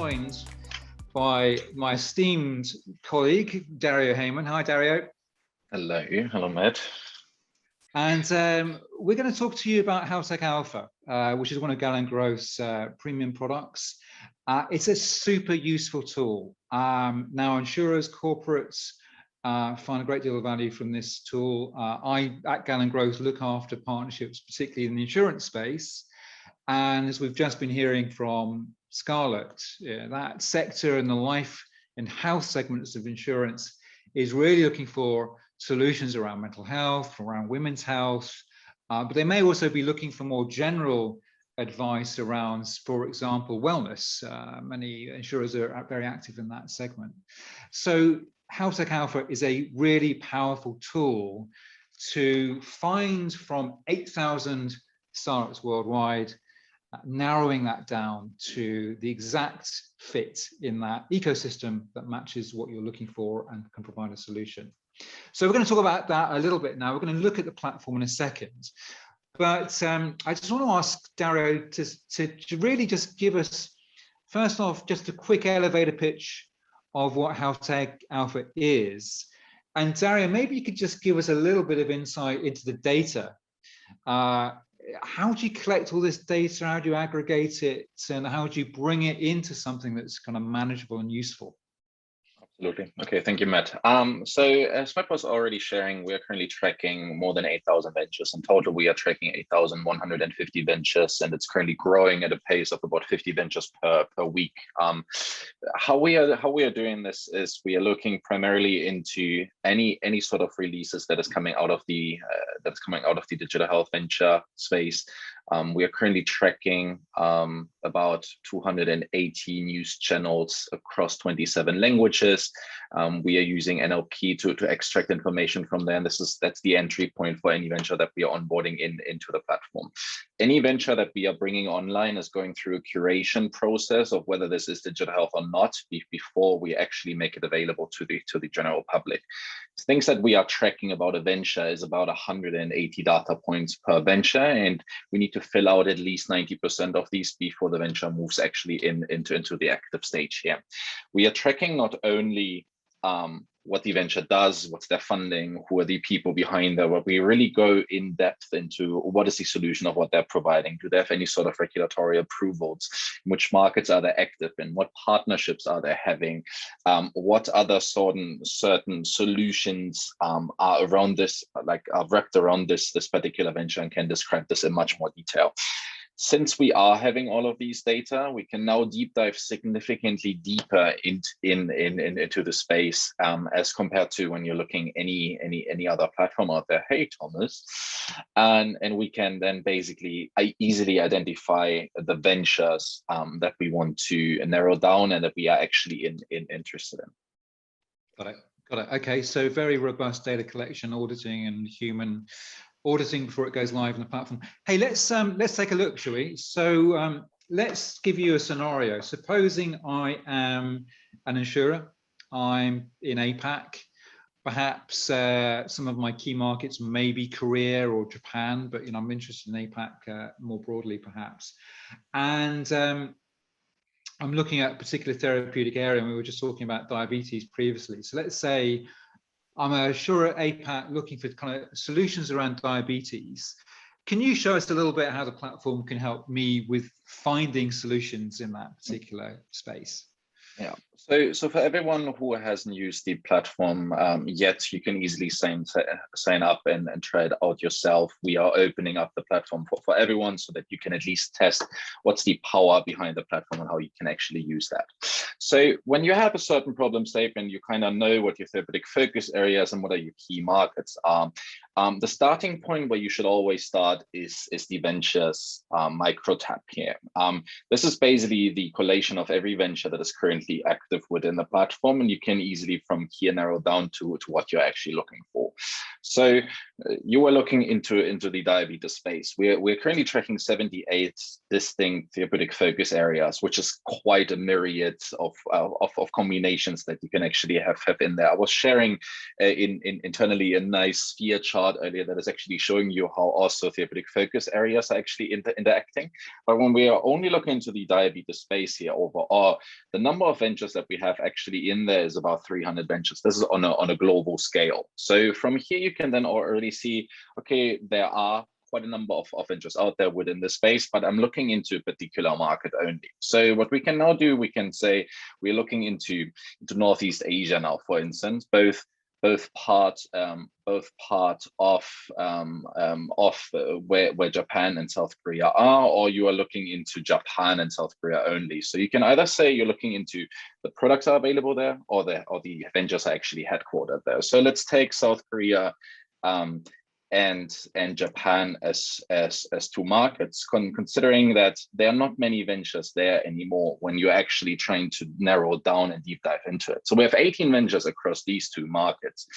joined by my esteemed colleague, Dario Heymann. Hi, Dario. Hello, Matt. And we're going to talk to you about HealthTech Alpha, which is one of Galen Growth's premium products. It's a super useful tool. Now, insurers, corporates find a great deal of value from this tool. I, at Galen Growth, look after partnerships, particularly in the insurance space. And as we've just been hearing from Scarlett, that sector and the life and health segments of insurance is really looking for solutions around mental health, around women's health, but they may also be looking for more general advice around, for example, wellness. Many insurers are very active in that segment. So HealthTech Alpha is a really powerful tool to find from 8,000 startups worldwide, narrowing that down to the exact fit in that ecosystem that matches what you're looking for and can provide a solution. So we're going to talk about that a little bit now. We're going to look at the platform in a second. But I just want to ask Dario to really just give us, first off, just a quick elevator pitch of what HealthTech Alpha is. And Dario, maybe you could just give us a little bit of insight into the data. How do you collect all this data? How do you aggregate it? And how do you bring it into something that's kind of manageable and useful? Absolutely. Okay, thank you, Matt. So as Matt was already sharing, we are currently tracking more than 8,000 ventures. In total, we are tracking 8,150 ventures, and it's currently growing at a pace of about 50 ventures per week. How we are doing this is we are looking primarily into any sort of releases that is coming out of the digital health venture space. We are currently tracking about 280 news channels across 27 languages. We are using NLP to extract information from there, and that's the entry point for any venture that we are onboarding into the platform. Any venture that we are bringing online is going through a curation process of whether this is digital health or not before we actually make it available to the general public. Things that we are tracking about a venture is about 180 data points per venture, and we need to fill out at least 90% of these before the venture moves actually into the active stage here. We are tracking not only what the venture does, what's their funding, who are the people behind there, but we really go in depth into what is the solution of what they're providing. Do they have any sort of regulatory approvals? In which markets are they active in? What partnerships are they having? What other certain solutions are around this, are wrapped around this particular venture, and can describe this in much more detail. Since we are having all of these data, we can now deep dive significantly deeper into the space as compared to when you're looking any other platform out there. Hey, Thomas, and we can then basically easily identify the ventures that we want to narrow down and that we are actually interested in. Got it. Okay, so very robust data collection, auditing, and human auditing before it goes live on the platform. Hey, let's take a look, shall we? So let's give you a scenario. Supposing I am an insurer, I'm in APAC, perhaps some of my key markets may be Korea or Japan, but I'm interested in APAC more broadly, perhaps. And I'm looking at a particular therapeutic area, and we were just talking about diabetes previously. So let's say I'm a insurer at APAC looking for kind of solutions around diabetes. Can you show us a little bit how the platform can help me with finding solutions in that particular space? Yeah. So for everyone who hasn't used the platform yet, you can easily sign up and try it out yourself. We are opening up the platform for everyone so that you can at least test what's the power behind the platform and how you can actually use that. So when you have a certain problem statement, you kind of know what your therapeutic focus areas and what are your key markets are. The starting point where you should always start is the ventures micro tab here. This is basically the collation of every venture that is currently active within the platform, and you can easily from here narrow down to what you're actually looking for. So you were looking into the diabetes space. We're currently tracking 78 distinct therapeutic focus areas, which is quite a myriad of combinations that you can actually have in there. I was sharing internally a nice sphere chart earlier that is actually showing you how also therapeutic focus areas are actually interacting. But when we are only looking into the diabetes space here overall, the number of ventures that we have actually in there is about 300 ventures. This is on a global scale. So from here, you can then already see, okay, there are quite a number of ventures out there within the space, but I'm looking into a particular market only. So what we can now do, we can say we're looking into Northeast Asia now, for instance, both part of where Japan and South Korea are, or you are looking into Japan and South Korea only. So you can either say you're looking into the products are available there, or the ventures are actually headquartered there. So let's take South Korea and Japan as two markets, considering that there are not many ventures there anymore when you're actually trying to narrow down and deep dive into it. So we have 18 ventures across these two markets.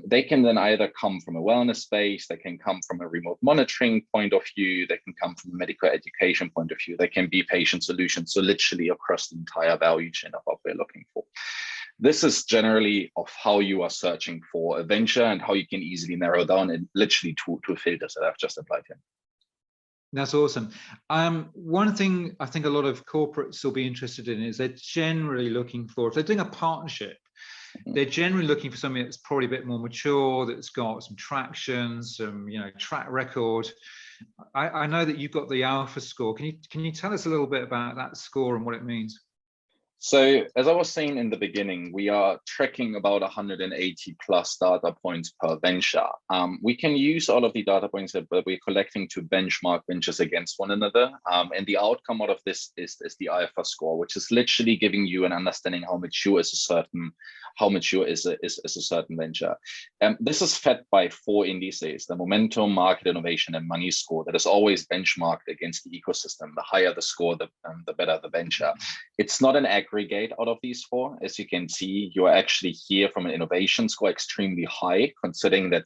They can then either come from a wellness space, they can come from a remote monitoring point of view, they can come from a medical education point of view, they can be patient solutions, so literally across the entire value chain of what we're looking for. This is generally of how you are searching for a venture and how you can easily narrow down and literally two filters that I've just applied here. That's awesome. One thing I think a lot of corporates will be interested in is they're generally looking for, if they're doing a partnership, they're generally looking for something that's probably a bit more mature, that's got some traction, some track record. I know that you've got the Alpha score. Can you tell us a little bit about that score and what it means? So as I was saying in the beginning, we are tracking about 180 plus data points per venture. We can use all of the data points that we're collecting to benchmark ventures against one another. And the outcome out of this is the Alpha score, which is literally giving you an understanding how mature is a certain venture. This is fed by 4 indices: the momentum, market innovation, and money score, that is always benchmarked against the ecosystem. The higher the score, the better the venture. It's not an aggregate out of these 4. As you can see, you are actually here from an innovation score extremely high, considering that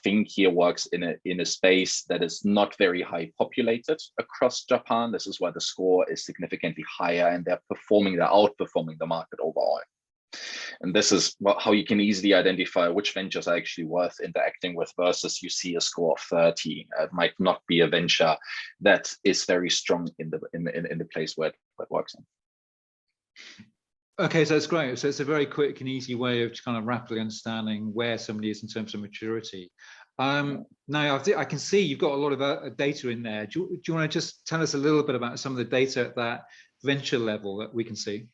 Think here works in a space that is not very high populated across Japan. This is why the score is significantly higher, and they're outperforming the market overall. And this is how you can easily identify which ventures are actually worth interacting with versus you see a score of 30. It might not be a venture that is very strong in the place where it works in. Okay, so it's great. So it's a very quick and easy way of kind of rapidly understanding where somebody is in terms of maturity. Now, I can see you've got a lot of data in there. Do you want to just tell us a little bit about some of the data at that venture level that we can see?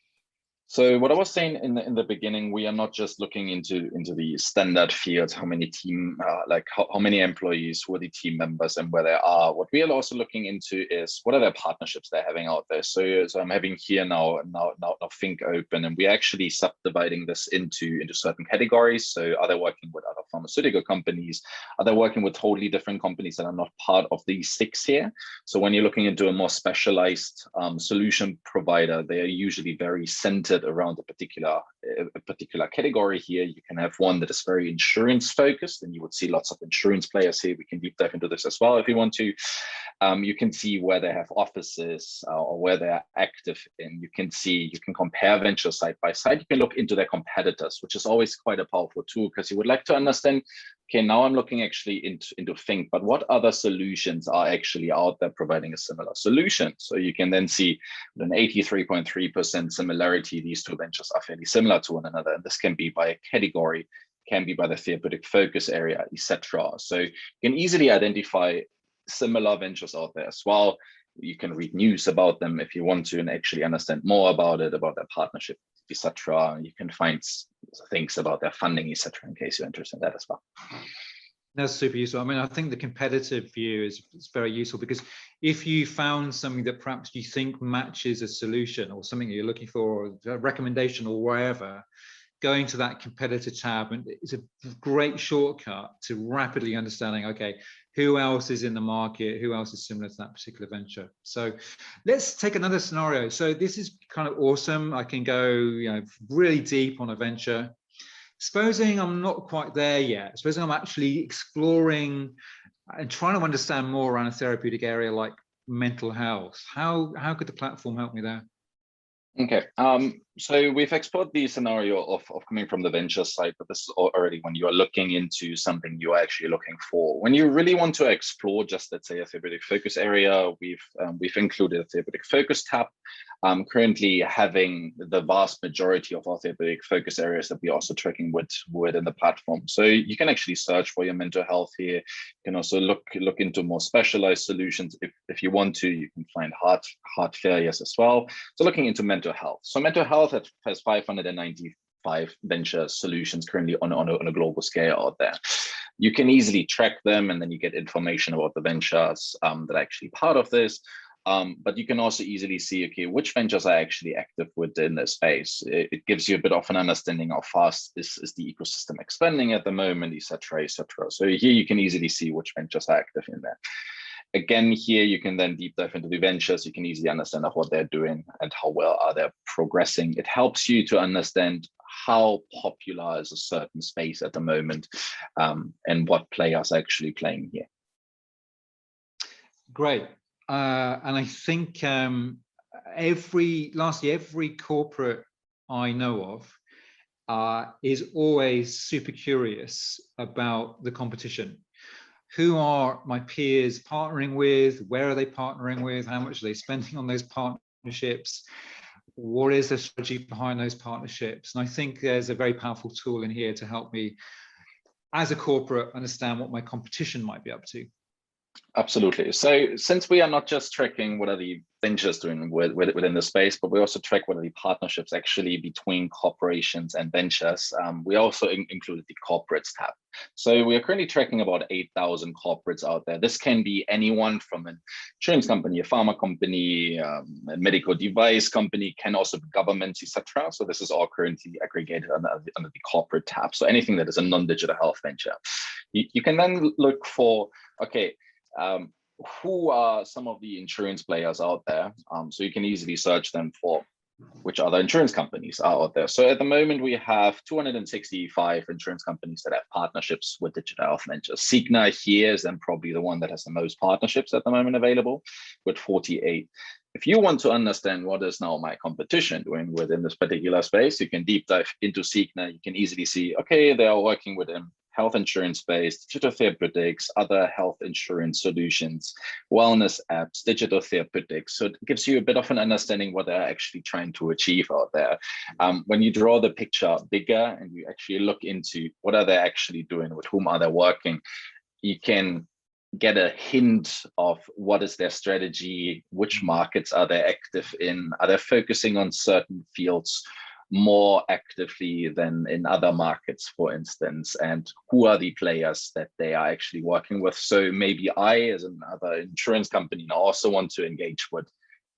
So what I was saying in the beginning, we are not just looking into the standard fields, how many team, how many employees, who are the team members, and where they are. What we are also looking into is what are their partnerships they're having out there. So I'm having here now Think open, and we're actually subdividing this into certain categories. So are they working with other pharmaceutical companies? Are they working with totally different companies that are not part of these 6 here? So when you're looking into a more specialized solution provider, they are usually very centered around a particular category here. You can have one that is very insurance focused, and you would see lots of insurance players here. We can deep dive into this as well if you want to. You can see where they have offices or where they are active in. You can compare ventures side by side. You can look into their competitors, which is always quite a powerful tool, because you would like to understand, okay, now I'm looking actually into Think, but what other solutions are actually out there providing a similar solution? So you can then see an 83.3% similarity. These two ventures are fairly similar to one another, and this can be by a category, can be by the therapeutic focus area, etc. So you can easily identify similar ventures out there as well. You can read news about them if you want to and actually understand more about it, about their partnership, etc. You can find things about their funding, etc. in case you're interested in that as well. That's super useful. I mean, I think the competitive view is very useful, because if you found something that perhaps you think matches a solution or something that you're looking for, or a recommendation or wherever, going to that competitor tab, and it's a great shortcut to rapidly understanding, okay, who else is in the market, who else is similar to that particular venture. So let's take another scenario. So this is kind of awesome. I can go really deep on a venture. Supposing I'm not quite there yet, supposing I'm actually exploring and trying to understand more around a therapeutic area like mental health, how could the platform help me there? Okay, so we've explored the scenario of coming from the venture side, but this is already when you are looking into something you are actually looking for. When you really want to explore just, let's say, a therapeutic focus area, we've included a therapeutic focus tab. Currently having the vast majority of our therapeutic focus areas that we're also tracking within the platform. So you can actually search for your mental health here. You can also look into more specialized solutions. If you want to, you can find heart failures as well. So looking into mental health. So mental health has 595 venture solutions currently on a global scale out there. You can easily track them, and then you get information about the ventures that are actually part of this. But you can also easily see, okay, which ventures are actually active within the space. It gives you a bit of an understanding of how fast is the ecosystem expanding at the moment, et cetera, et cetera. So here you can easily see which ventures are active in there. Again, here you can then deep dive into the ventures. You can easily understand what they're doing and how well are they progressing. It helps you to understand how popular is a certain space at the moment, and what players are actually playing here. Great. And I think every corporate I know of is always super curious about the competition. Who are my peers partnering with? Where are they partnering with? How much are they spending on those partnerships? What is the strategy behind those partnerships? And I think there's a very powerful tool in here to help me, as a corporate, understand what my competition might be up to. Absolutely. So since we are not just tracking what are the ventures doing within the space, but we also track what are the partnerships actually between corporations and ventures, we also included the corporates tab. So we are currently tracking about 8,000 corporates out there. This can be anyone from an insurance company, a pharma company, a medical device company, can also be governments, etc. So this is all currently aggregated under the corporate tab. So anything that is a non-digital health venture. You can then look for, okay, who are some of the insurance players out there? So you can easily search them for which other insurance companies are out there. So at the moment, we have 265 insurance companies that have partnerships with digital health ventures. Cigna here is then probably the one that has the most partnerships at the moment available, with 48. If you want to understand what is now my competition doing within this particular space, you can deep dive into Cigna. You can easily see, okay, they are working within health insurance space, digital therapeutics, other health insurance solutions, wellness apps, digital therapeutics. So it gives you a bit of an understanding what they're actually trying to achieve out there. When you draw the picture bigger and you actually look into what are they actually doing, with whom are they working, you can get a hint of what is their strategy, which markets are they active in, are they focusing on certain fields more actively than in other markets, for instance, and who are the players that they are actually working with. So maybe I, as another insurance company, also want to engage with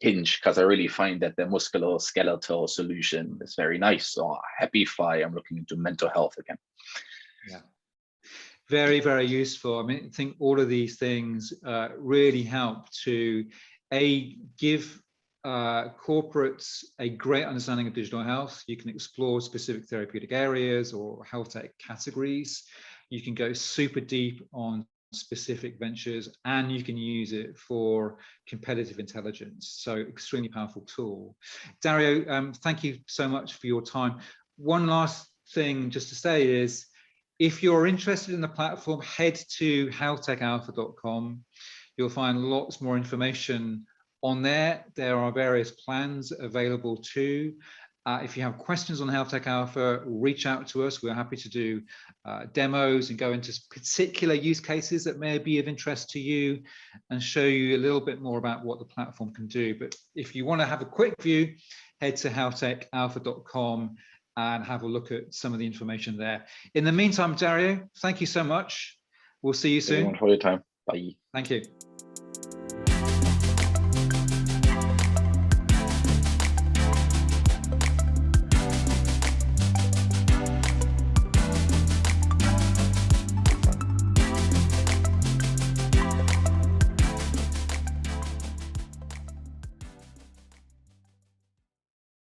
Hinge because I really find that their musculoskeletal solution is very nice. Or Happify, I'm looking into mental health again. Yeah. Very, very useful. I mean, I think all of these things really help to give corporates a great understanding of digital health. You can explore specific therapeutic areas or health tech categories. You can go super deep on specific ventures, and you can use it for competitive intelligence. So extremely powerful tool. Dario, thank you so much for your time. One last thing just to say is, if you're interested in the platform, head to healthtechalpha.com. You'll find lots more information on there. There are various plans available too. If you have questions on HealthTech Alpha, reach out to us. We're happy to do demos and go into particular use cases that may be of interest to you and show you a little bit more about what the platform can do. But if you want to have a quick view, head to healthtechalpha.com and have a look at some of the information there. In the meantime, Dario, thank you so much. We'll see you soon. Thank you for your time. Bye. Thank you.